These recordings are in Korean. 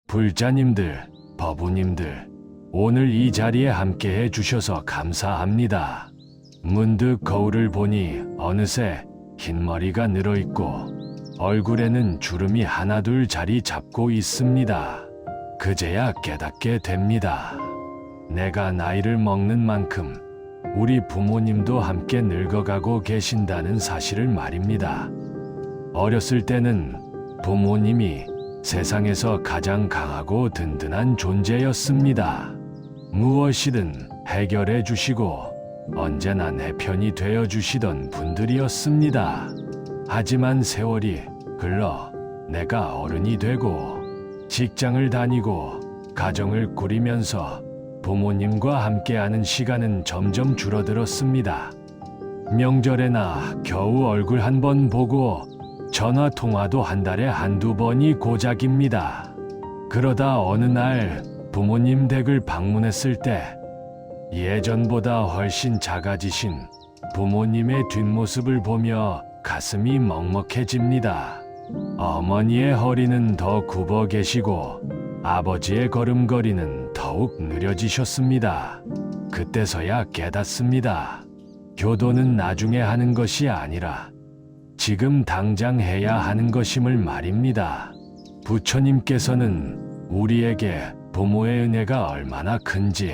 불자님들, 법우님들, 오늘 이 자리에 함께해 주셔서 감사합니다. 문득 거울을 보니 어느새 흰머리가 늘어있고 얼굴에는 주름이 하나둘 자리 잡고 있습니다. 그제야 깨닫게 됩니다. 내가 나이를 먹는 만큼 우리 부모님도 함께 늙어가고 계신다는 사실을 말입니다. 어렸을 때는 부모님이 세상에서 가장 강하고 든든한 존재였습니다. 무엇이든 해결해 주시고 언제나 내 편이 되어 주시던 분들이었습니다. 하지만 세월이 흘러 내가 어른이 되고 직장을 다니고 가정을 꾸리면서 부모님과 함께하는 시간은 점점 줄어들었습니다. 명절에나 겨우 얼굴 한 번 보고 전화 통화도 한 달에 한두 번이 고작입니다. 그러다 어느 날 부모님 댁을 방문했을 때 예전보다 훨씬 작아지신 부모님의 뒷모습을 보며 가슴이 먹먹해집니다. 어머니의 허리는 더 굽어 계시고 아버지의 걸음걸이는 더욱 느려지셨습니다. 그때서야 깨닫습니다. 효도는 나중에 하는 것이 아니라 지금 당장 해야 하는 것임을 말입니다. 부처님께서는 우리에게 부모의 은혜가 얼마나 큰지,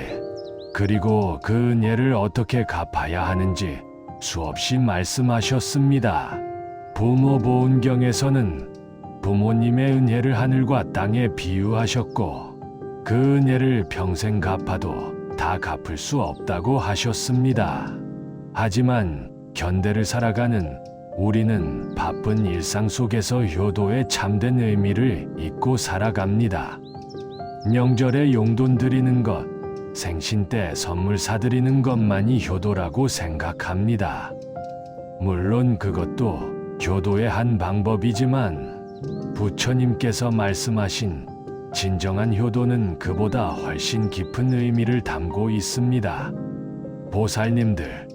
그리고 그 은혜를 어떻게 갚아야 하는지 수없이 말씀하셨습니다. 부모보은경에서는 부모님의 은혜를 하늘과 땅에 비유하셨고 그 은혜를 평생 갚아도 다 갚을 수 없다고 하셨습니다. 하지만 현대를 살아가는 우리는 바쁜 일상 속에서 효도의 참된 의미를 잊고 살아갑니다. 명절에 용돈 드리는 것, 생신 때 선물 사드리는 것만이 효도라고 생각합니다. 물론 그것도 효도의 한 방법이지만 부처님께서 말씀하신 진정한 효도는 그보다 훨씬 깊은 의미를 담고 있습니다. 보살님들,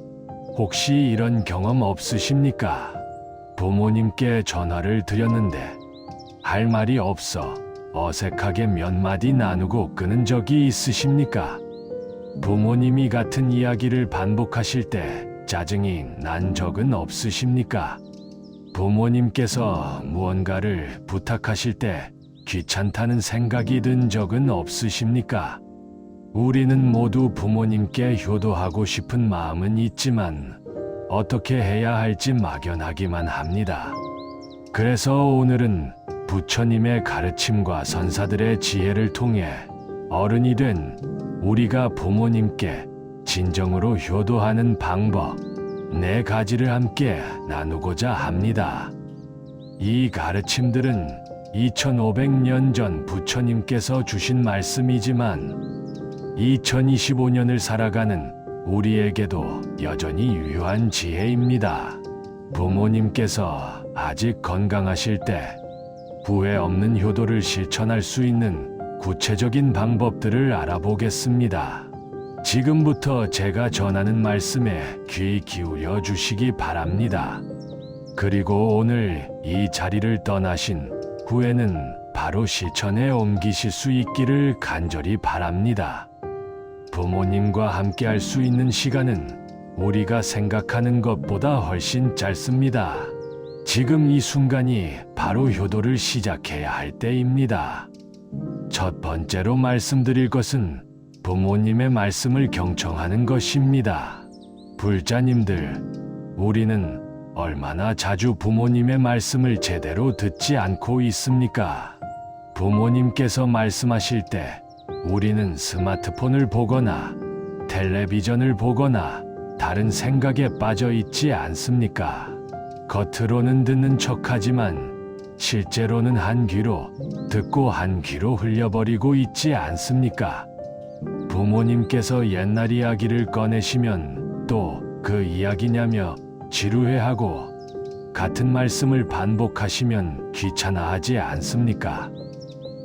혹시 이런 경험 없으십니까? 부모님께 전화를 드렸는데 할 말이 없어 어색하게 몇 마디 나누고 끊은 적이 있으십니까? 부모님이 같은 이야기를 반복하실 때 짜증이 난 적은 없으십니까? 부모님께서 무언가를 부탁하실 때 귀찮다는 생각이 든 적은 없으십니까? 우리는 모두 부모님께 효도하고 싶은 마음은 있지만 어떻게 해야 할지 막연하기만 합니다. 그래서 오늘은 부처님의 가르침과 선사들의 지혜를 통해 어른이 된 우리가 부모님께 진정으로 효도하는 방법 4가지를 함께 나누고자 합니다. 이 가르침들은 2500년 전 부처님께서 주신 말씀이지만 2025년을 살아가는 우리에게도 여전히 유효한 지혜입니다. 부모님께서 아직 건강하실 때 후회 없는 효도를 실천할 수 있는 구체적인 방법들을 알아보겠습니다. 지금부터 제가 전하는 말씀에 귀 기울여 주시기 바랍니다. 그리고 오늘 이 자리를 떠나신 후에는 바로 실천에 옮기실 수 있기를 간절히 바랍니다. 부모님과 함께 할 수 있는 시간은 우리가 생각하는 것보다 훨씬 짧습니다. 지금 이 순간이 바로 효도를 시작해야 할 때입니다. 첫 번째로 말씀드릴 것은 부모님의 말씀을 경청하는 것입니다. 불자님들, 우리는 얼마나 자주 부모님의 말씀을 제대로 듣지 않고 있습니까? 부모님께서 말씀하실 때 우리는 스마트폰을 보거나 텔레비전을 보거나 다른 생각에 빠져 있지 않습니까? 겉으로는 듣는 척하지만 실제로는 한 귀로 듣고 한 귀로 흘려버리고 있지 않습니까? 부모님께서 옛날 이야기를 꺼내시면 또 그 이야기냐며 지루해하고 같은 말씀을 반복하시면 귀찮아하지 않습니까?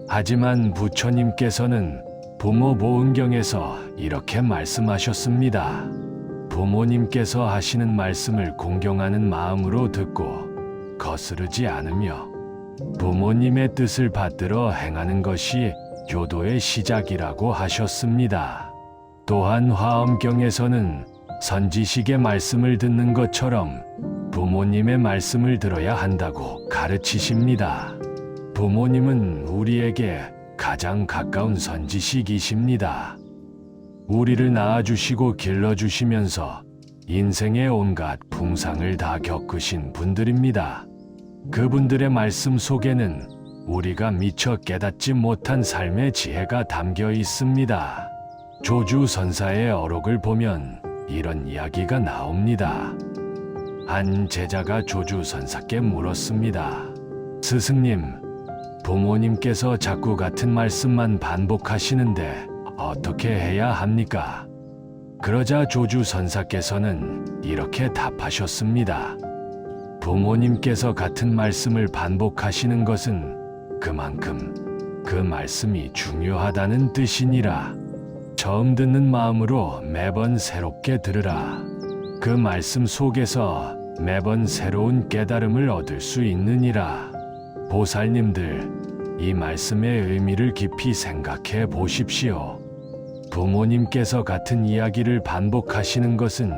하지만 부처님께서는 부모보은경에서 이렇게 말씀하셨습니다. 부모님께서 하시는 말씀을 공경하는 마음으로 듣고 거스르지 않으며 부모님의 뜻을 받들어 행하는 것이 효도의 시작이라고 하셨습니다. 또한 화엄경에서는 선지식의 말씀을 듣는 것처럼 부모님의 말씀을 들어야 한다고 가르치십니다. 부모님은 우리에게 가장 가까운 선지식이십니다. 우리를 낳아주시고 길러주시면서 인생의 온갖 풍상을 다 겪으신 분들입니다. 그분들의 말씀 속에는 우리가 미처 깨닫지 못한 삶의 지혜가 담겨 있습니다. 조주선사의 어록을 보면 이런 이야기가 나옵니다. 한 제자가 조주선사께 물었습니다. 스승님, 부모님께서 자꾸 같은 말씀만 반복하시는데 어떻게 해야 합니까? 그러자 조주선사께서는 이렇게 답하셨습니다. 부모님께서 같은 말씀을 반복하시는 것은 그만큼 그 말씀이 중요하다는 뜻이니라. 처음 듣는 마음으로 매번 새롭게 들으라. 그 말씀 속에서 매번 새로운 깨달음을 얻을 수 있느니라. 보살님들, 이 말씀의 의미를 깊이 생각해 보십시오. 부모님께서 같은 이야기를 반복하시는 것은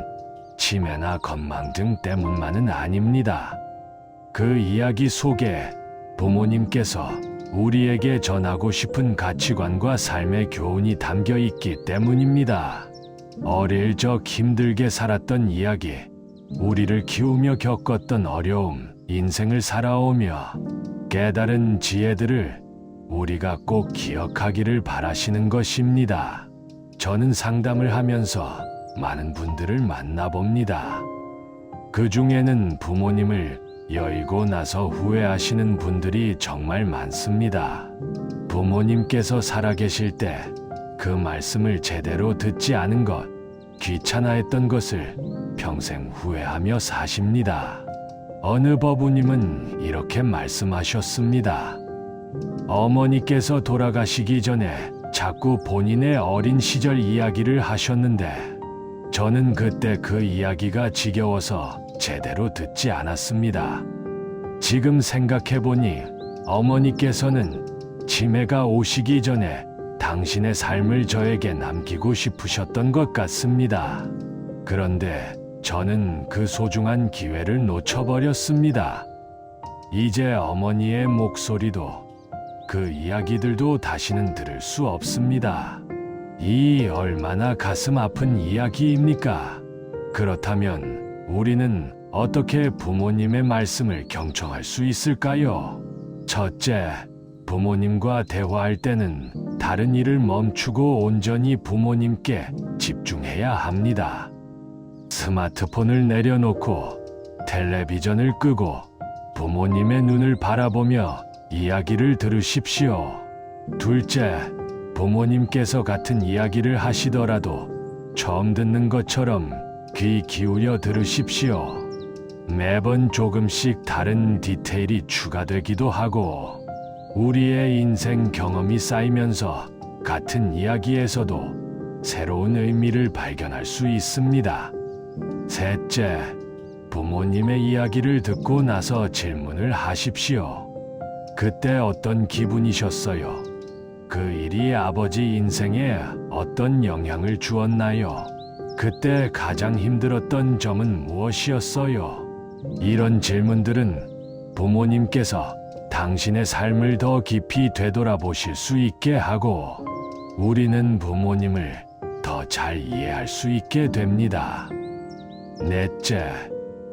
치매나 건망증 때문만은 아닙니다. 그 이야기 속에 부모님께서 우리에게 전하고 싶은 가치관과 삶의 교훈이 담겨 있기 때문입니다. 어릴 적 힘들게 살았던 이야기, 우리를 키우며 겪었던 어려움, 인생을 살아오며 깨달은 지혜들을 우리가 꼭 기억하기를 바라시는 것입니다. 저는 상담을 하면서 많은 분들을 만나봅니다. 그 중에는 부모님을 여의고 나서 후회하시는 분들이 정말 많습니다. 부모님께서 살아계실 때 그 말씀을 제대로 듣지 않은 것, 귀찮아했던 것을 평생 후회하며 사십니다. 어느 법우님은 이렇게 말씀하셨습니다. 어머니께서 돌아가시기 전에 자꾸 본인의 어린 시절 이야기를 하셨는데 저는 그때 그 이야기가 지겨워서 제대로 듣지 않았습니다. 지금 생각해보니 어머니께서는 치매가 오시기 전에 당신의 삶을 저에게 남기고 싶으셨던 것 같습니다. 그런데 저는 그 소중한 기회를 놓쳐버렸습니다. 이제 어머니의 목소리도 그 이야기들도 다시는 들을 수 없습니다. 이 얼마나 가슴 아픈 이야기입니까? 그렇다면 우리는 어떻게 부모님의 말씀을 경청할 수 있을까요? 첫째, 부모님과 대화할 때는 다른 일을 멈추고 온전히 부모님께 집중해야 합니다. 스마트폰을 내려놓고 텔레비전을 끄고 부모님의 눈을 바라보며 이야기를 들으십시오. 둘째, 부모님께서 같은 이야기를 하시더라도 처음 듣는 것처럼 귀 기울여 들으십시오. 매번 조금씩 다른 디테일이 추가되기도 하고 우리의 인생 경험이 쌓이면서 같은 이야기에서도 새로운 의미를 발견할 수 있습니다. 셋째, 부모님의 이야기를 듣고 나서 질문을 하십시오. 그때 어떤 기분이셨어요? 그 일이 아버지 인생에 어떤 영향을 주었나요? 그때 가장 힘들었던 점은 무엇이었어요? 이런 질문들은 부모님께서 당신의 삶을 더 깊이 되돌아보실 수 있게 하고 우리는 부모님을 더 잘 이해할 수 있게 됩니다. 넷째,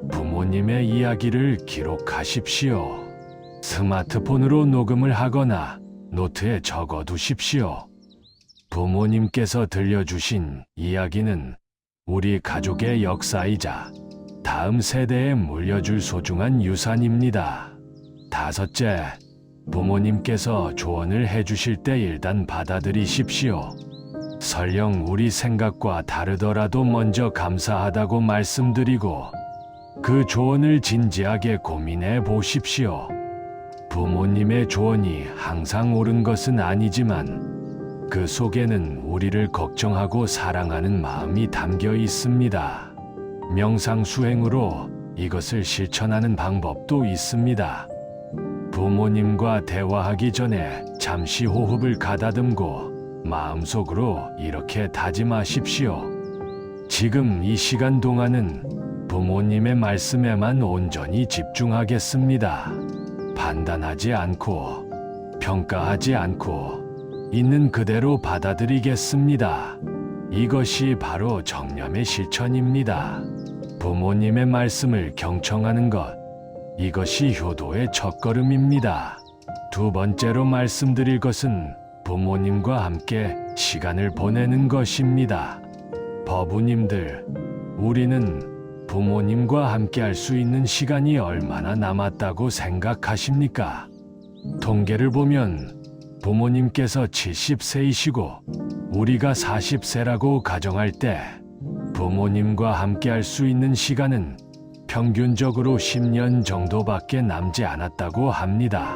부모님의 이야기를 기록하십시오. 스마트폰으로 녹음을 하거나 노트에 적어두십시오. 부모님께서 들려주신 이야기는 우리 가족의 역사이자 다음 세대에 물려줄 소중한 유산입니다. 다섯째, 부모님께서 조언을 해주실 때 일단 받아들이십시오. 설령 우리 생각과 다르더라도 먼저 감사하다고 말씀드리고 그 조언을 진지하게 고민해 보십시오. 부모님의 조언이 항상 옳은 것은 아니지만 그 속에는 우리를 걱정하고 사랑하는 마음이 담겨 있습니다. 명상 수행으로 이것을 실천하는 방법도 있습니다. 부모님과 대화하기 전에 잠시 호흡을 가다듬고 마음속으로 이렇게 다짐하십시오. 지금 이 시간 동안은 부모님의 말씀에만 온전히 집중하겠습니다. 판단하지 않고 평가하지 않고 있는 그대로 받아들이겠습니다. 이것이 바로 정념의 실천입니다. 부모님의 말씀을 경청하는 것, 이것이 효도의 첫걸음입니다. 두 번째로 말씀드릴 것은 부모님과 함께 시간을 보내는 것입니다. 법우님들, 우리는 부모님과 함께 할 수 있는 시간이 얼마나 남았다고 생각하십니까? 통계를 보면 부모님께서 70세이시고 우리가 40세라고 가정할 때 부모님과 함께 할 수 있는 시간은 평균적으로 10년 정도밖에 남지 않았다고 합니다.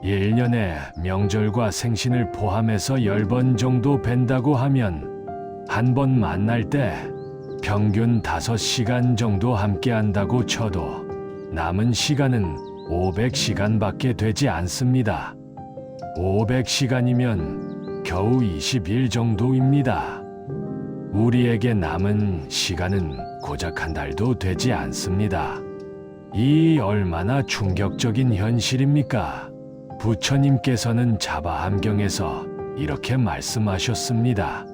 1년에 명절과 생신을 포함해서 10번 정도 뵌다고 하면 한 번 만날 때 평균 5시간 정도 함께 한다고 쳐도 남은 시간은 500시간밖에 되지 않습니다. 500시간이면 겨우 20일 정도입니다. 우리에게 남은 시간은 고작 한 달도 되지 않습니다. 이 얼마나 충격적인 현실입니까? 부처님께서는 자바함경에서 이렇게 말씀하셨습니다.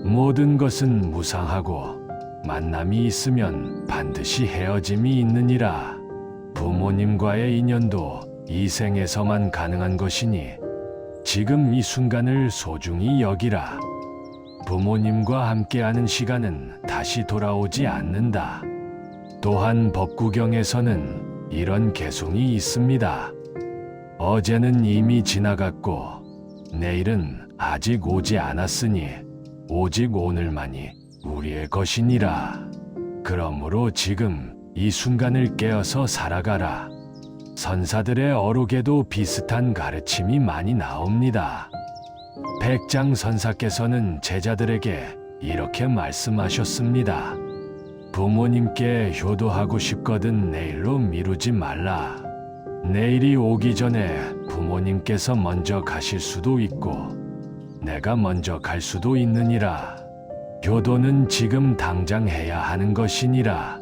모든 것은 무상하고 만남이 있으면 반드시 헤어짐이 있느니라. 부모님과의 인연도 이 생에서만 가능한 것이니 지금 이 순간을 소중히 여기라. 부모님과 함께하는 시간은 다시 돌아오지 않는다. 또한 법구경에서는 이런 개송이 있습니다. 어제는 이미 지나갔고 내일은 아직 오지 않았으니 오직 오늘만이 우리의 것이니라. 그러므로 지금 이 순간을 깨어서 살아가라. 선사들의 어록에도 비슷한 가르침이 많이 나옵니다. 백장 선사께서는 제자들에게 이렇게 말씀하셨습니다. 부모님께 효도하고 싶거든 내일로 미루지 말라. 내일이 오기 전에 부모님께서 먼저 가실 수도 있고 내가 먼저 갈 수도 있느니라. 효도는 지금 당장 해야 하는 것이니라.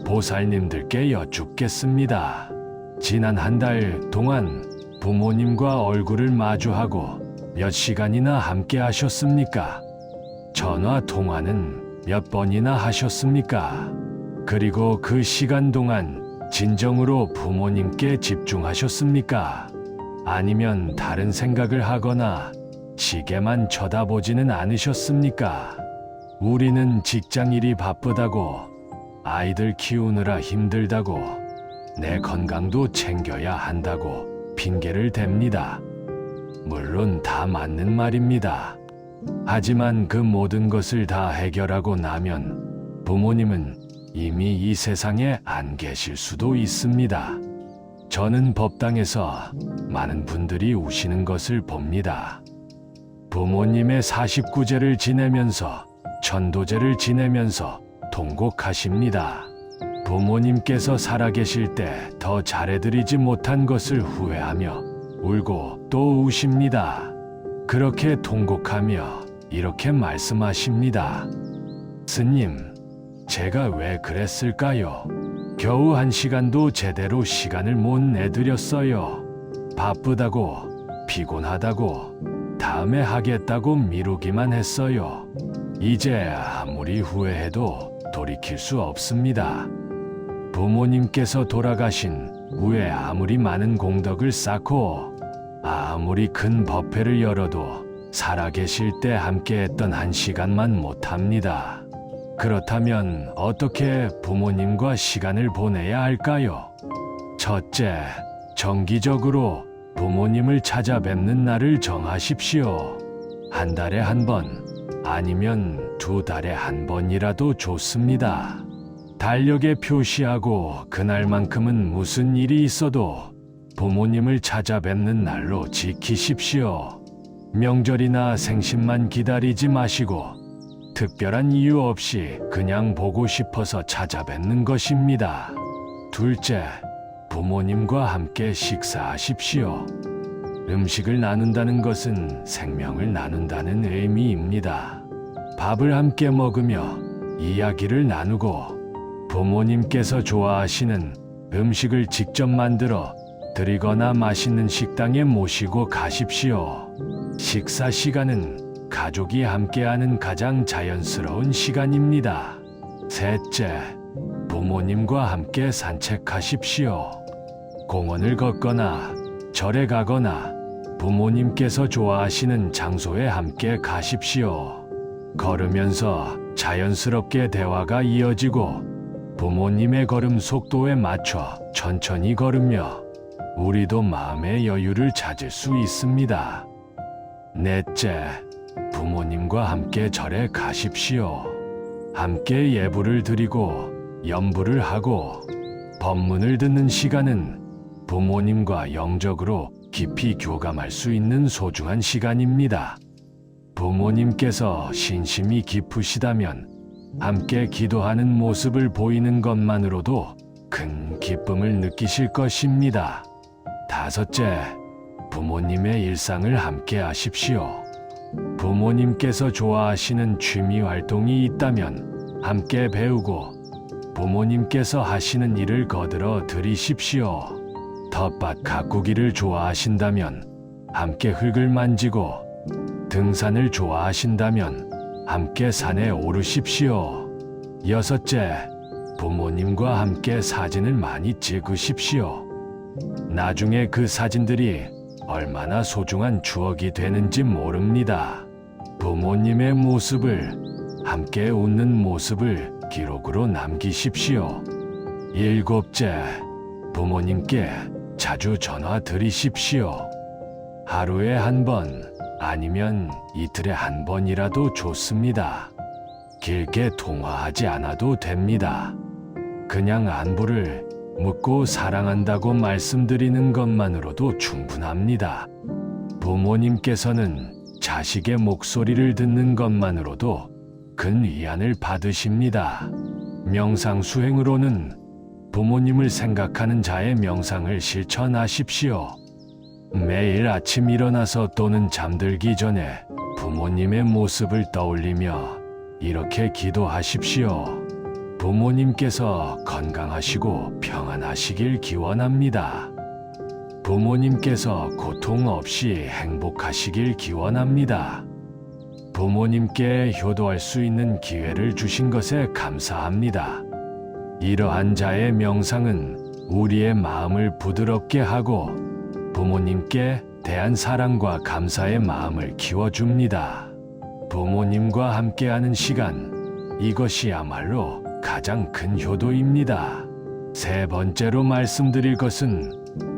보살님들께 여쭙겠습니다. 지난 한 달 동안 부모님과 얼굴을 마주하고 몇 시간이나 함께 하셨습니까? 전화 통화는 몇 번이나 하셨습니까? 그리고 그 시간 동안 진정으로 부모님께 집중하셨습니까? 아니면 다른 생각을 하거나 시계만 쳐다보지는 않으셨습니까? 우리는 직장일이 바쁘다고, 아이들 키우느라 힘들다고, 내 건강도 챙겨야 한다고 핑계를 댑니다. 물론 다 맞는 말입니다. 하지만 그 모든 것을 다 해결하고 나면 부모님은 이미 이 세상에 안 계실 수도 있습니다. 저는 법당에서 많은 분들이 우시는 것을 봅니다. 부모님의 49제를 지내면서 천도제를 지내면서 통곡하십니다. 부모님께서 살아계실 때 더 잘해드리지 못한 것을 후회하며 울고 또 우십니다. 그렇게 통곡하며 이렇게 말씀하십니다. 스님, 제가 왜 그랬을까요? 겨우 1시간도 제대로 시간을 못 내드렸어요. 바쁘다고, 피곤하다고, 다음에 하겠다고 미루기만 했어요. 이제 아무리 후회해도 돌이킬 수 없습니다. 부모님께서 돌아가신 후에 아무리 많은 공덕을 쌓고 아무리 큰 법회를 열어도 살아계실 때 함께했던 1시간만 못합니다. 그렇다면 어떻게 부모님과 시간을 보내야 할까요? 첫째, 정기적으로 부모님을 찾아뵙는 날을 정하십시오. 한 달에 한 번, 아니면 2달에 한 번이라도 좋습니다. 달력에 표시하고 그날만큼은 무슨 일이 있어도 부모님을 찾아뵙는 날로 지키십시오. 명절이나 생신만 기다리지 마시고 특별한 이유 없이 그냥 보고 싶어서 찾아뵙는 것입니다. 둘째, 부모님과 함께 식사하십시오. 음식을 나눈다는 것은 생명을 나눈다는 의미입니다. 밥을 함께 먹으며 이야기를 나누고 부모님께서 좋아하시는 음식을 직접 만들어 드리거나 맛있는 식당에 모시고 가십시오. 식사 시간은 가족이 함께하는 가장 자연스러운 시간입니다. 셋째, 부모님과 함께 산책하십시오. 공원을 걷거나 절에 가거나 부모님께서 좋아하시는 장소에 함께 가십시오. 걸으면서 자연스럽게 대화가 이어지고 부모님의 걸음 속도에 맞춰 천천히 걸으며 우리도 마음의 여유를 찾을 수 있습니다. 넷째, 부모님과 함께 절에 가십시오. 함께 예불을 드리고 염불을 하고 법문을 듣는 시간은 부모님과 영적으로 깊이 교감할 수 있는 소중한 시간입니다. 부모님께서 신심이 깊으시다면 함께 기도하는 모습을 보이는 것만으로도 큰 기쁨을 느끼실 것입니다. 다섯째, 부모님의 일상을 함께 하십시오. 부모님께서 좋아하시는 취미 활동이 있다면 함께 배우고 부모님께서 하시는 일을 거들어 드리십시오. 텃밭 가꾸기를 좋아하신다면 함께 흙을 만지고 등산을 좋아하신다면 함께 산에 오르십시오. 여섯째, 부모님과 함께 사진을 많이 찍으십시오. 나중에 그 사진들이 얼마나 소중한 추억이 되는지 모릅니다. 부모님의 모습을, 함께 웃는 모습을 기록으로 남기십시오. 일곱째, 부모님께 자주 전화 드리십시오. 하루에 한 번, 아니면 이틀에 한 번이라도 좋습니다. 길게 통화하지 않아도 됩니다. 그냥 안부를 묻고 사랑한다고 말씀드리는 것만으로도 충분합니다. 부모님께서는 자식의 목소리를 듣는 것만으로도 큰 위안을 받으십니다. 명상 수행으로는 부모님을 생각하는 자의 명상을 실천하십시오. 매일 아침 일어나서 또는 잠들기 전에 부모님의 모습을 떠올리며 이렇게 기도하십시오. 부모님께서 건강하시고 평안하시길 기원합니다. 부모님께서 고통 없이 행복하시길 기원합니다. 부모님께 효도할 수 있는 기회를 주신 것에 감사합니다. 이러한 자의 명상은 우리의 마음을 부드럽게 하고 부모님께 대한 사랑과 감사의 마음을 키워줍니다. 부모님과 함께하는 시간, 이것이야말로 가장 큰 효도입니다. 세 번째로 말씀드릴 것은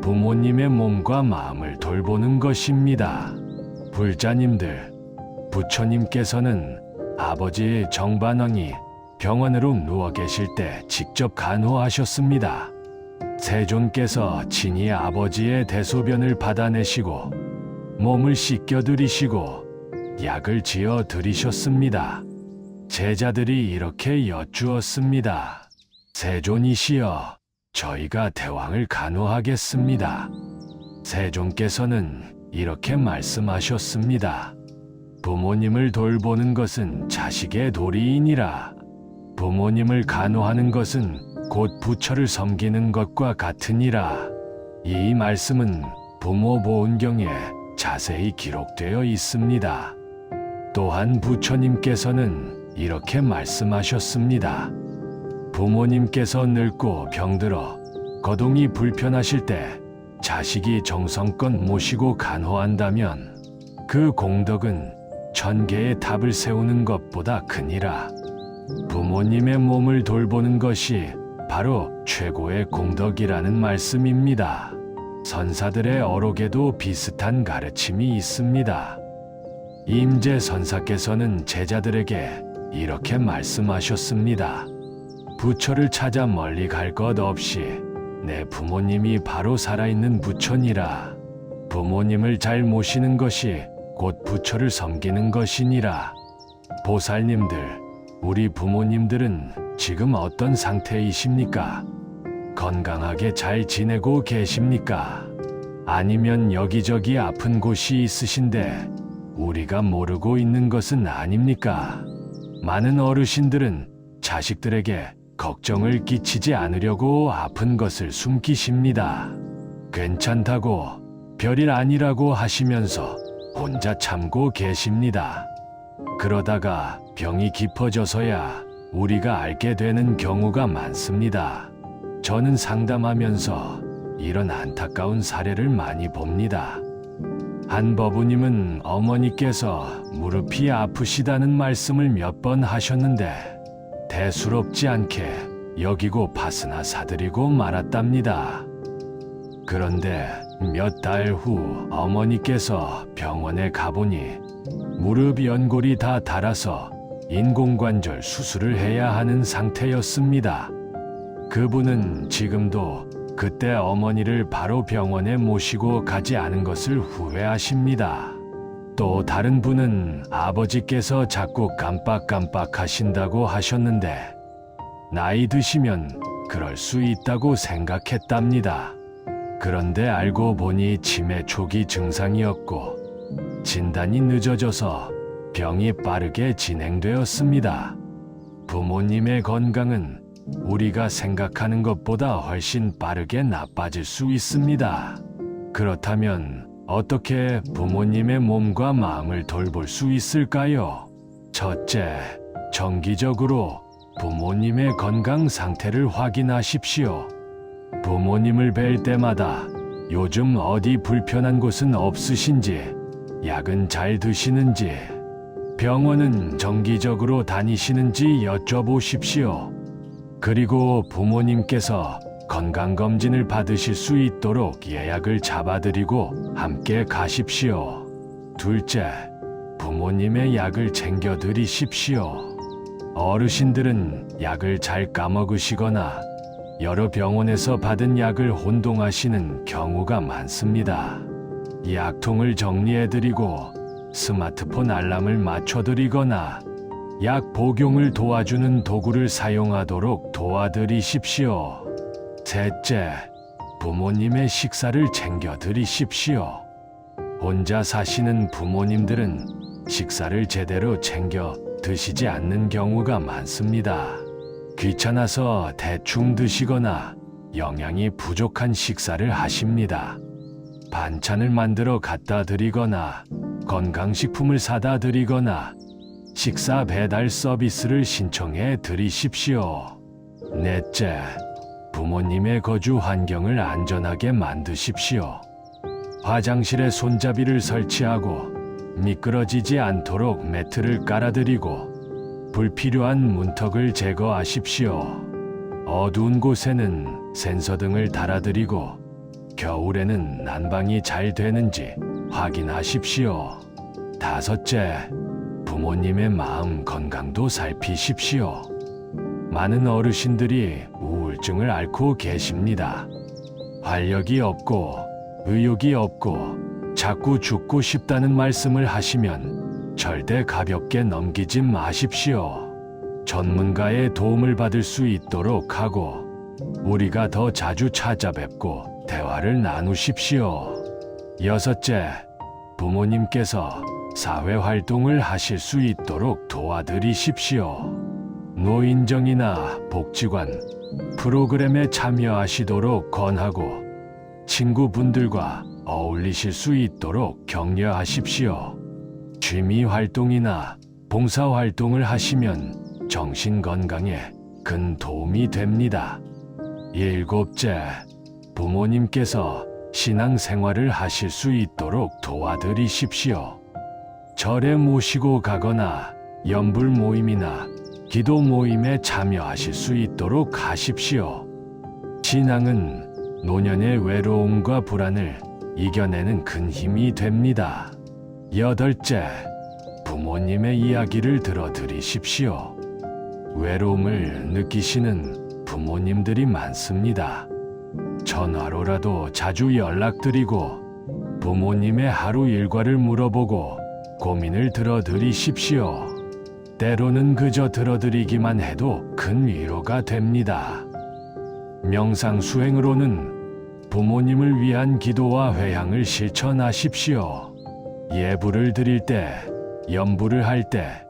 부모님의 몸과 마음을 돌보는 것입니다. 불자님들, 부처님께서는 아버지 정반왕이 병원으로 누워 계실 때 직접 간호하셨습니다. 세존께서 친히 아버지의 대소변을 받아내시고 몸을 씻겨드리시고 약을 지어 드리셨습니다. 제자들이 이렇게 여쭈었습니다. 세존이시여, 저희가 대왕을 간호하겠습니다. 세존께서는 이렇게 말씀하셨습니다. 부모님을 돌보는 것은 자식의 도리이니라. 부모님을 간호하는 것은 곧 부처를 섬기는 것과 같으니라. 이 말씀은 부모보훈경에 자세히 기록되어 있습니다. 또한 부처님께서는 이렇게 말씀하셨습니다. 부모님께서 늙고 병들어 거동이 불편하실 때 자식이 정성껏 모시고 간호한다면 그 공덕은 1000개의 탑을 세우는 것보다 크니라. 부모님의 몸을 돌보는 것이 바로 최고의 공덕이라는 말씀입니다. 선사들의 어록에도 비슷한 가르침이 있습니다. 임재 선사께서는 제자들에게 이렇게 말씀하셨습니다. 부처를 찾아 멀리 갈 것 없이 내 부모님이 바로 살아있는 부처니라. 부모님을 잘 모시는 것이 곧 부처를 섬기는 것이니라. 보살님들, 우리 부모님들은 지금 어떤 상태이십니까? 건강하게 잘 지내고 계십니까? 아니면 여기저기 아픈 곳이 있으신데 우리가 모르고 있는 것은 아닙니까? 많은 어르신들은 자식들에게 걱정을 끼치지 않으려고 아픈 것을 숨기십니다. 괜찮다고, 별일 아니라고 하시면서 혼자 참고 계십니다. 그러다가 병이 깊어져서야 우리가 알게 되는 경우가 많습니다. 저는 상담하면서 이런 안타까운 사례를 많이 봅니다. 한 법우님은 어머니께서 무릎이 아프시다는 말씀을 몇 번 하셨는데 대수롭지 않게 여기고 밭이나 사드리고 말았답니다. 그런데 몇 달 후 어머니께서 병원에 가보니 무릎 연골이 다 닳아서 인공관절 수술을 해야 하는 상태였습니다. 그분은 지금도 그때 어머니를 바로 병원에 모시고 가지 않은 것을 후회하십니다. 또 다른 분은 아버지께서 자꾸 깜빡깜빡 하신다고 하셨는데 나이 드시면 그럴 수 있다고 생각했답니다. 그런데 알고 보니 치매 초기 증상이었고 진단이 늦어져서 병이 빠르게 진행되었습니다. 부모님의 건강은 우리가 생각하는 것보다 훨씬 빠르게 나빠질 수 있습니다. 그렇다면 어떻게 부모님의 몸과 마음을 돌볼 수 있을까요? 첫째, 정기적으로 부모님의 건강 상태를 확인하십시오. 부모님을 뵐 때마다 요즘 어디 불편한 곳은 없으신지, 약은 잘 드시는지, 병원은 정기적으로 다니시는지 여쭤보십시오. 그리고 부모님께서 건강검진을 받으실 수 있도록 예약을 잡아드리고 함께 가십시오. 둘째, 부모님의 약을 챙겨드리십시오. 어르신들은 약을 잘 까먹으시거나 여러 병원에서 받은 약을 혼동하시는 경우가 많습니다. 약통을 정리해드리고 스마트폰 알람을 맞춰드리거나 약 복용을 도와주는 도구를 사용하도록 도와드리십시오. 셋째, 부모님의 식사를 챙겨드리십시오. 혼자 사시는 부모님들은 식사를 제대로 챙겨 드시지 않는 경우가 많습니다. 귀찮아서 대충 드시거나 영양이 부족한 식사를 하십니다. 반찬을 만들어 갖다 드리거나 건강식품을 사다 드리거나 식사 배달 서비스를 신청해 드리십시오. 넷째, 부모님의 거주 환경을 안전하게 만드십시오. 화장실에 손잡이를 설치하고 미끄러지지 않도록 매트를 깔아드리고 불필요한 문턱을 제거하십시오. 어두운 곳에는 센서 등을 달아드리고 겨울에는 난방이 잘 되는지 확인하십시오. 다섯째, 부모님의 마음 건강도 살피십시오. 많은 어르신들이 우울증을 앓고 계십니다. 활력이 없고 의욕이 없고 자꾸 죽고 싶다는 말씀을 하시면 절대 가볍게 넘기지 마십시오. 전문가의 도움을 받을 수 있도록 하고 우리가 더 자주 찾아뵙고 대화를 나누십시오. 여섯째, 부모님께서 사회활동을 하실 수 있도록 도와드리십시오. 노인정이나 복지관 프로그램에 참여하시도록 권하고 친구분들과 어울리실 수 있도록 격려하십시오. 취미활동이나 봉사활동을 하시면 정신건강에 큰 도움이 됩니다. 일곱째, 부모님께서 신앙생활을 하실 수 있도록 도와드리십시오. 절에 모시고 가거나 연불 모임이나 기도 모임에 참여하실 수 있도록 하십시오. 신앙은 노년의 외로움과 불안을 이겨내는 큰 힘이 됩니다. 여덟째, 부모님의 이야기를 들어드리십시오. 외로움을 느끼시는 부모님들이 많습니다. 전화로라도 자주 연락드리고 부모님의 하루 일과를 물어보고 고민을 들어드리십시오. 때로는 그저 들어드리기만 해도 큰 위로가 됩니다. 명상 수행으로는 부모님을 위한 기도와 회향을 실천하십시오. 예불을 드릴 때, 염불을 할 때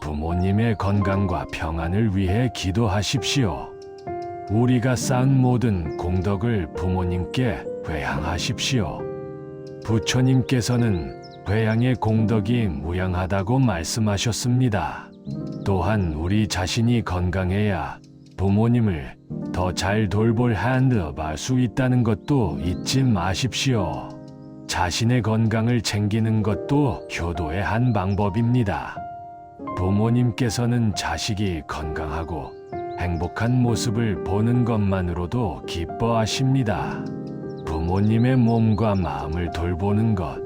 부모님의 건강과 평안을 위해 기도하십시오. 우리가 쌓은 모든 공덕을 부모님께 회향하십시오. 부처님께서는 회향의 공덕이 무량하다고 말씀하셨습니다. 또한 우리 자신이 건강해야 부모님을 더 잘 돌볼 한드 수 있다는 것도 잊지 마십시오. 자신의 건강을 챙기는 것도 효도의 한 방법입니다. 부모님께서는 자식이 건강하고 행복한 모습을 보는 것만으로도 기뻐하십니다. 부모님의 몸과 마음을 돌보는 것,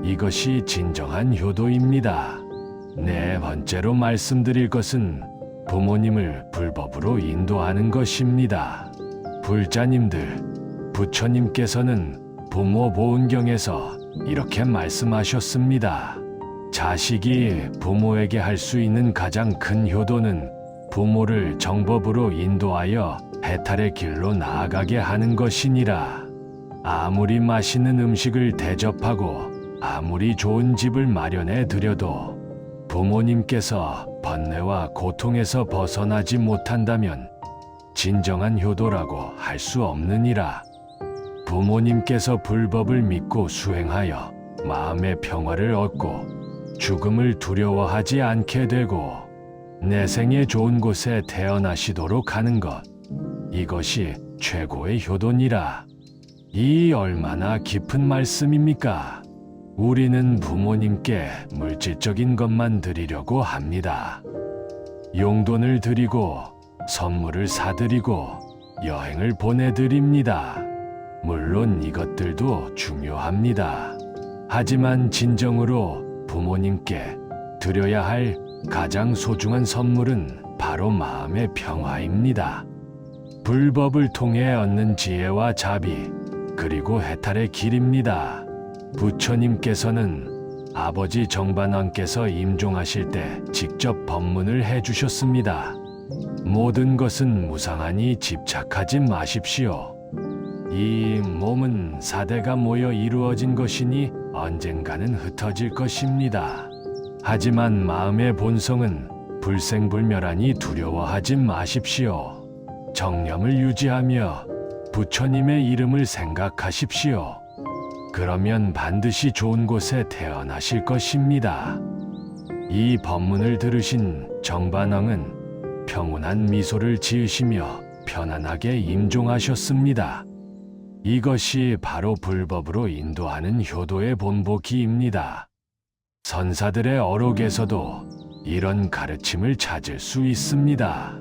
이것이 진정한 효도입니다. 네 번째로 말씀드릴 것은 부모님을 불법으로 인도하는 것입니다. 불자님들, 부처님께서는 부모 보은경에서 이렇게 말씀하셨습니다. 자식이 부모에게 할 수 있는 가장 큰 효도는 부모를 정법으로 인도하여 해탈의 길로 나아가게 하는 것이니라. 아무리 맛있는 음식을 대접하고 아무리 좋은 집을 마련해 드려도 부모님께서 번뇌와 고통에서 벗어나지 못한다면 진정한 효도라고 할 수 없느니라. 부모님께서 불법을 믿고 수행하여 마음의 평화를 얻고 죽음을 두려워하지 않게 되고 내생에 좋은 곳에 태어나시도록 하는 것, 이것이 최고의 효도니라. 이 얼마나 깊은 말씀입니까? 우리는 부모님께 물질적인 것만 드리려고 합니다. 용돈을 드리고 선물을 사드리고 여행을 보내드립니다. 물론 이것들도 중요합니다. 하지만 진정으로 부모님께 드려야 할 가장 소중한 선물은 바로 마음의 평화입니다. 불법을 통해 얻는 지혜와 자비, 그리고 해탈의 길입니다. 부처님께서는 아버지 정반왕께서 임종하실 때 직접 법문을 해주셨습니다. 모든 것은 무상하니 집착하지 마십시오. 이 몸은 사대가 모여 이루어진 것이니 언젠가는 흩어질 것입니다. 하지만 마음의 본성은 불생불멸하니 두려워하지 마십시오. 정념을 유지하며 부처님의 이름을 생각하십시오. 그러면 반드시 좋은 곳에 태어나실 것입니다. 이 법문을 들으신 정반왕은 평온한 미소를 지으시며 편안하게 임종하셨습니다. 이것이 바로 불법으로 인도하는 효도의 본보기입니다. 선사들의 어록에서도 이런 가르침을 찾을 수 있습니다.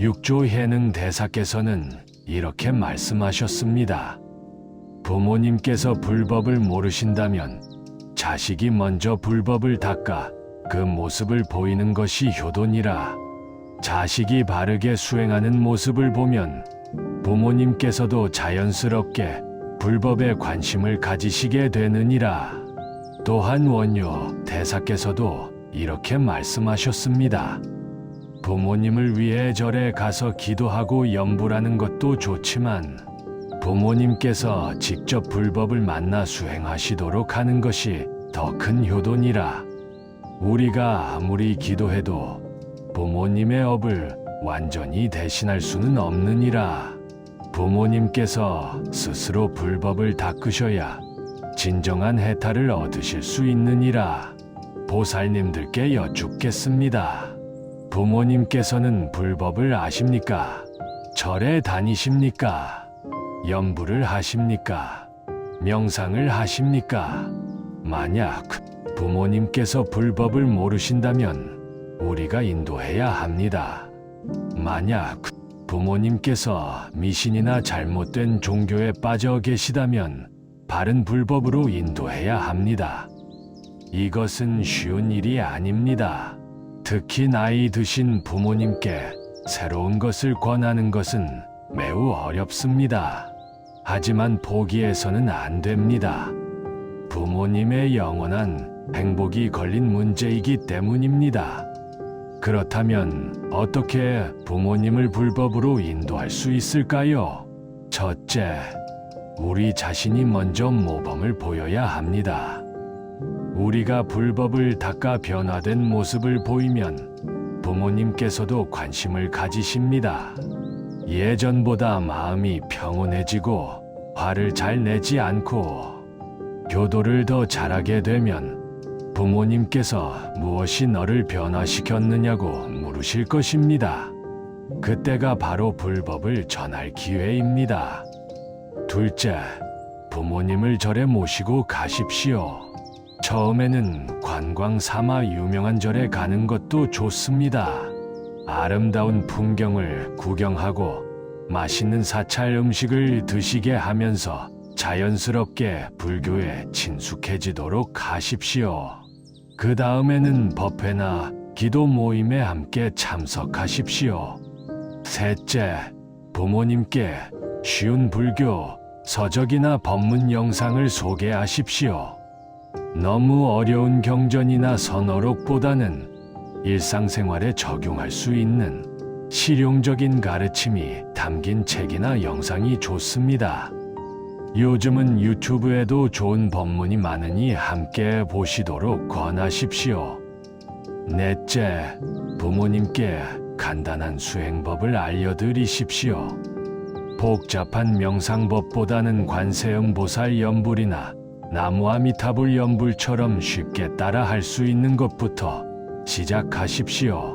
육조해능 대사께서는 이렇게 말씀하셨습니다. 부모님께서 불법을 모르신다면 자식이 먼저 불법을 닦아 그 모습을 보이는 것이 효도니라. 자식이 바르게 수행하는 모습을 보면 부모님께서도 자연스럽게 불법에 관심을 가지시게 되느니라. 또한 원효 대사께서도 이렇게 말씀하셨습니다. 부모님을 위해 절에 가서 기도하고 염불하는 것도 좋지만 부모님께서 직접 불법을 만나 수행하시도록 하는 것이 더 큰 효도니라. 우리가 아무리 기도해도 부모님의 업을 완전히 대신할 수는 없느니라. 부모님께서 스스로 불법을 닦으셔야 진정한 해탈을 얻으실 수 있느니라. 보살님들께 여쭙겠습니다. 부모님께서는 불법을 아십니까? 절에 다니십니까? 염불을 하십니까? 명상을 하십니까? 만약 부모님께서 불법을 모르신다면 우리가 인도해야 합니다. 만약 부모님께서 미신이나 잘못된 종교에 빠져 계시다면 바른 불법으로 인도해야 합니다. 이것은 쉬운 일이 아닙니다. 특히 나이 드신 부모님께 새로운 것을 권하는 것은 매우 어렵습니다. 하지만 포기해서는 안 됩니다. 부모님의 영원한 행복이 걸린 문제이기 때문입니다. 그렇다면 어떻게 부모님을 불법으로 인도할 수 있을까요? 첫째, 우리 자신이 먼저 모범을 보여야 합니다. 우리가 불법을 닦아 변화된 모습을 보이면 부모님께서도 관심을 가지십니다. 예전보다 마음이 평온해지고 화를 잘 내지 않고 교도를 더 잘하게 되면 부모님께서 무엇이 너를 변화시켰느냐고 물으실 것입니다. 그때가 바로 불법을 전할 기회입니다. 둘째, 부모님을 절에 모시고 가십시오. 처음에는 관광 삼아 유명한 절에 가는 것도 좋습니다. 아름다운 풍경을 구경하고 맛있는 사찰 음식을 드시게 하면서 자연스럽게 불교에 친숙해지도록 하십시오. 그 다음에는 법회나 기도 모임에 함께 참석하십시오. 셋째, 부모님께 쉬운 불교 서적이나 법문 영상을 소개하십시오. 너무 어려운 경전이나 선어록보다는 일상생활에 적용할 수 있는 실용적인 가르침이 담긴 책이나 영상이 좋습니다. 요즘은 유튜브에도 좋은 법문이 많으니 함께 보시도록 권하십시오. 넷째, 부모님께 간단한 수행법을 알려드리십시오. 복잡한 명상법보다는 관세음보살 연불이나 나무아미타불 연불처럼 쉽게 따라 할 수 있는 것부터 시작하십시오.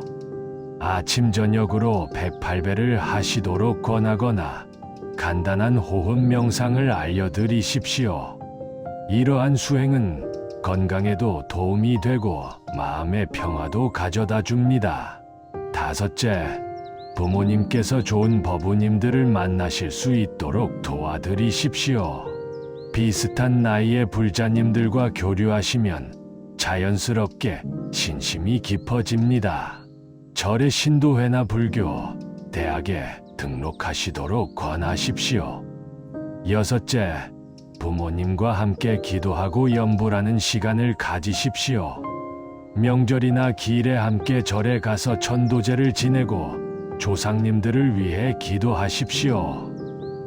아침 저녁으로 108배를 하시도록 권하거나 간단한 호흡 명상을 알려드리십시오. 이러한 수행은 건강에도 도움이 되고 마음의 평화도 가져다 줍니다. 다섯째, 부모님께서 좋은 법우님들을 만나실 수 있도록 도와드리십시오. 비슷한 나이의 불자님들과 교류하시면 자연스럽게 신심이 깊어집니다. 절의 신도회나 불교, 대학에 등록하시도록 권하십시오. 여섯째, 부모님과 함께 기도하고 염불하는 시간을 가지십시오. 명절이나 기일에 함께 절에 가서 천도제를 지내고 조상님들을 위해 기도하십시오.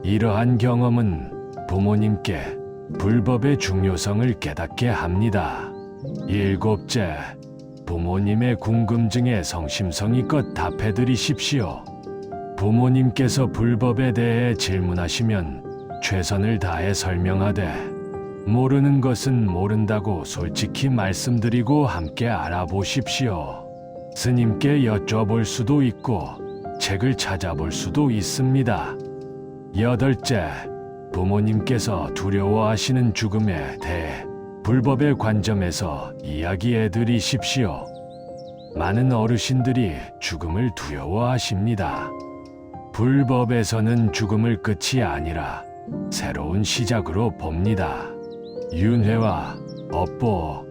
이러한 경험은 부모님께 불법의 중요성을 깨닫게 합니다. 일곱째, 부모님의 궁금증에 성심성의껏 답해드리십시오. 부모님께서 불법에 대해 질문하시면 최선을 다해 설명하되 모르는 것은 모른다고 솔직히 말씀드리고 함께 알아보십시오. 스님께 여쭤볼 수도 있고 책을 찾아볼 수도 있습니다. 여덟째, 부모님께서 두려워하시는 죽음에 대해 불법의 관점에서 이야기해 드리십시오. 많은 어르신들이 죽음을 두려워하십니다. 불법에서는 죽음을 끝이 아니라 새로운 시작으로 봅니다. 윤회와 업보,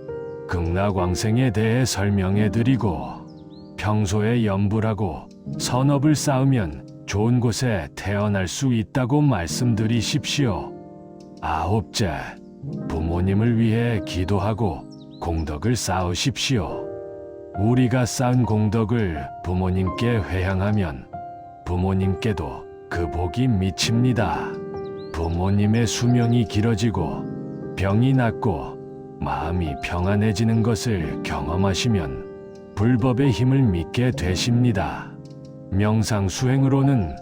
극락왕생에 대해 설명해 드리고 평소에 염불하고 선업을 쌓으면 좋은 곳에 태어날 수 있다고 말씀드리십시오. 아홉째, 부모님을 위해 기도하고 공덕을 쌓으십시오. 우리가 쌓은 공덕을 부모님께 회향하면 부모님께도 그 복이 미칩니다. 부모님의 수명이 길어지고 병이 낫고 마음이 평안해지는 것을 경험하시면 불법의 힘을 믿게 되십니다. 명상 수행으로는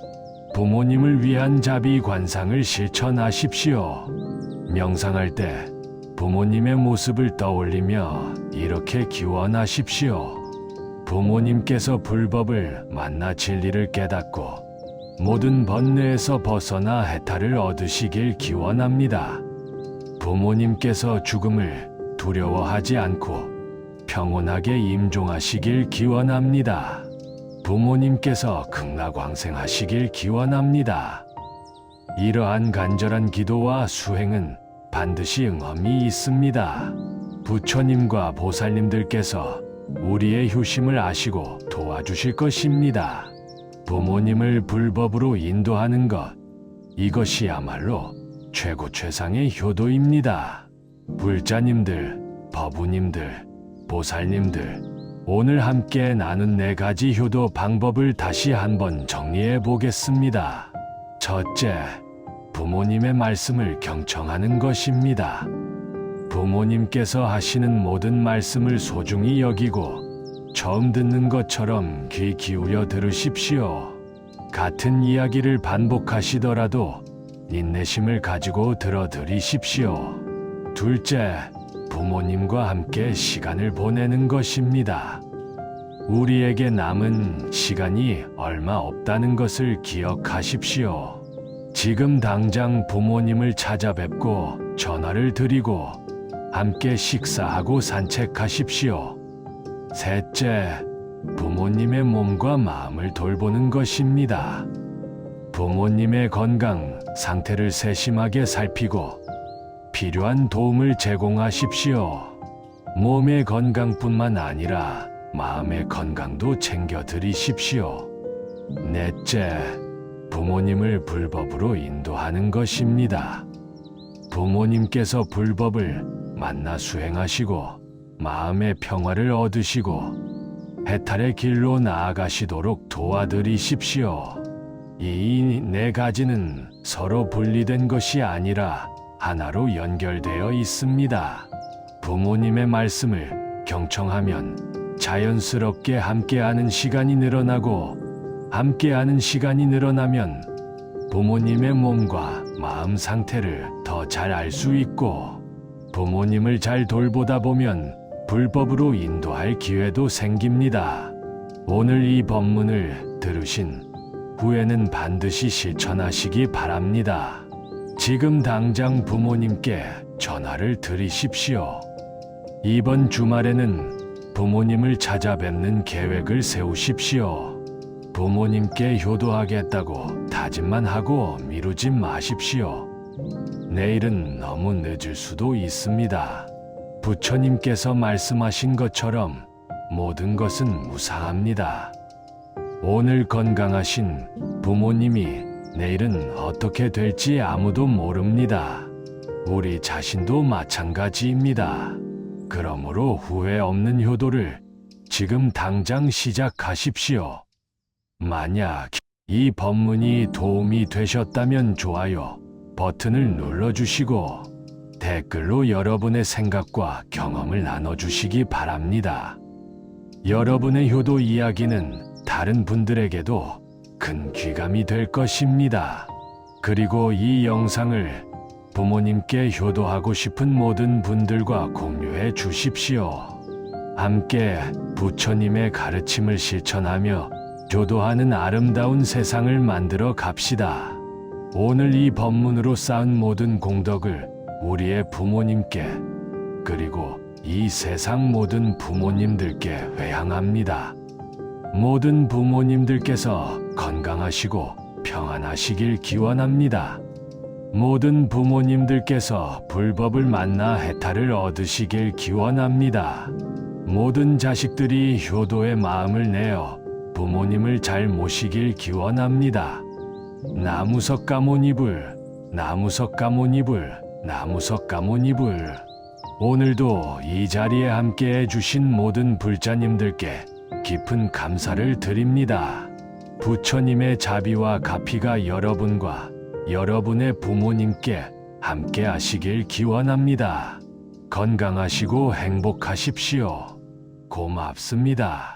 부모님을 위한 자비 관상을 실천하십시오. 명상할 때 부모님의 모습을 떠올리며 이렇게 기원하십시오. 부모님께서 불법을 만나 진리를 깨닫고 모든 번뇌에서 벗어나 해탈을 얻으시길 기원합니다. 부모님께서 죽음을 두려워하지 않고 평온하게 임종하시길 기원합니다. 부모님께서 극락왕생하시길 기원합니다. 이러한 간절한 기도와 수행은 반드시 응엄이 있습니다. 부처님과 보살님들께서 우리의 효심을 아시고 도와주실 것입니다. 부모님을 불법으로 인도하는 것, 이것이야말로 최고 최상의 효도입니다. 불자님들, 법우님들, 보살님들, 오늘 함께 나눈 4가지 효도 방법을 다시 한번 정리해 보겠습니다. 첫째, 부모님의 말씀을 경청하는 것입니다. 부모님께서 하시는 모든 말씀을 소중히 여기고 처음 듣는 것처럼 귀 기울여 들으십시오. 같은 이야기를 반복하시더라도 인내심을 가지고 들어드리십시오. 둘째, 부모님과 함께 시간을 보내는 것입니다. 우리에게 남은 시간이 얼마 없다는 것을 기억하십시오. 지금 당장 부모님을 찾아뵙고 전화를 드리고 함께 식사하고 산책하십시오. 셋째, 부모님의 몸과 마음을 돌보는 것입니다. 부모님의 건강 상태를 세심하게 살피고 필요한 도움을 제공하십시오. 몸의 건강뿐만 아니라 마음의 건강도 챙겨드리십시오. 넷째, 부모님을 불법으로 인도하는 것입니다. 부모님께서 불법을 만나 수행하시고 마음의 평화를 얻으시고 해탈의 길로 나아가시도록 도와드리십시오. 이 4가지는 서로 분리된 것이 아니라 하나로 연결되어 있습니다. 부모님의 말씀을 경청하면 자연스럽게 함께하는 시간이 늘어나고 함께하는 시간이 늘어나면 부모님의 몸과 마음 상태를 더 잘 알 수 있고 부모님을 잘 돌보다 보면 불법으로 인도할 기회도 생깁니다. 오늘 이 법문을 들으신 후에는 반드시 실천하시기 바랍니다. 지금 당장 부모님께 전화를 드리십시오. 이번 주말에는 부모님을 찾아뵙는 계획을 세우십시오. 부모님께 효도하겠다고 다짐만 하고 미루지 마십시오. 내일은 너무 늦을 수도 있습니다. 부처님께서 말씀하신 것처럼 모든 것은 무사합니다. 오늘 건강하신 부모님이 내일은 어떻게 될지 아무도 모릅니다. 우리 자신도 마찬가지입니다. 그러므로 후회 없는 효도를 지금 당장 시작하십시오. 만약 이 법문이 도움이 되셨다면 좋아요 버튼을 눌러주시고 댓글로 여러분의 생각과 경험을 나눠주시기 바랍니다. 여러분의 효도 이야기는 다른 분들에게도 큰 귀감이 될 것입니다. 그리고 이 영상을 부모님께 효도하고 싶은 모든 분들과 공유해 주십시오. 함께 부처님의 가르침을 실천하며 효도하는 아름다운 세상을 만들어 갑시다. 오늘 이 법문으로 쌓은 모든 공덕을 우리의 부모님께 그리고 이 세상 모든 부모님들께 회향합니다. 모든 부모님들께서 건강하시고 평안하시길 기원합니다. 모든 부모님들께서 불법을 만나 해탈을 얻으시길 기원합니다. 모든 자식들이 효도의 마음을 내어 부모님을 잘 모시길 기원합니다. 나무석가모니불, 나무석가모니불, 나무석가모니불. 오늘도 이 자리에 함께해 주신 모든 불자님들께 깊은 감사를 드립니다. 부처님의 자비와 가피가 여러분과 여러분의 부모님께 함께 하시길 기원합니다. 건강하시고 행복하십시오. 고맙습니다.